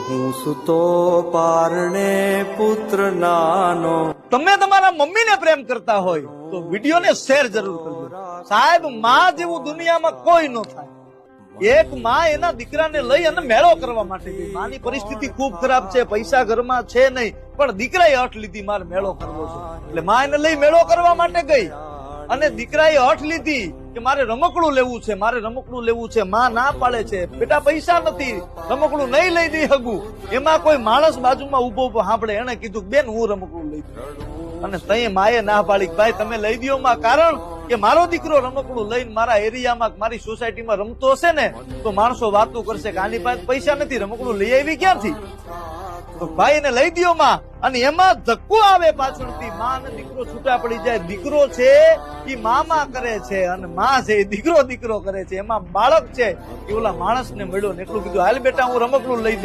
હું સુતો પારણે પુત્ર નાનો. તમે તમારા મમ્મીને પ્રેમ કરતા હોય તો વિડીયોને શેર જરૂર કરજો. સાહેબ, માં જેવું દુનિયામાં કોઈ ન થાય. એક માં એના દીકરાને લઈ અને મેળો કરવા માટે ગઈ. માની પરિસ્થિતિ ખૂબ ખરાબ છે, પૈસા ઘરમાં છે નહીં, પણ દીકરાએ હઠ લીધી મારે મેળો કરવો છે. એટલે માં એને લઈ મેળો કરવા માટે ગઈ અને દીકરાએ હઠ લીધી કે મારે રમકડું લેવું છે, મારે રમકડું લેવું છે. માં ના પાડે છે, બેટા પૈસા નથી, રમકડું નહીં લઈ દઈ હગું. એમાં કોઈ માણસ બાજુમાં ઉભો ઉભો સાંભળે, એને કીધું બેન હું રમકડું લઈ દઉં. અને તઈ માએ ના પાડી, ભાઈ તમે લઈ દો માં, કારણ કે મારો દીકરો રમકડું લઈને મારા એરિયામાં મારી સોસાયટીમાં રમતો હશે ને તો માણસો વાતો કરશે કે આની પાસે પૈસા નથી, રમકડું લઈ આવી ક્યાંથી? તો ભાઈ એને લઈ દો માં. અને એમાં ધક્કો આવે પાછળથી, માં અને દીકરો છૂટા પડી જાય. દીકરો છે એ મામા કરે છે અને માં છે એ દીકરો દીકરો કરે છે. એમાં બાળક છે એ ઓલા માણસને મળ્યો ને એટલું કીધું હાલ બેટા હું રમકડું લઈ દઉં.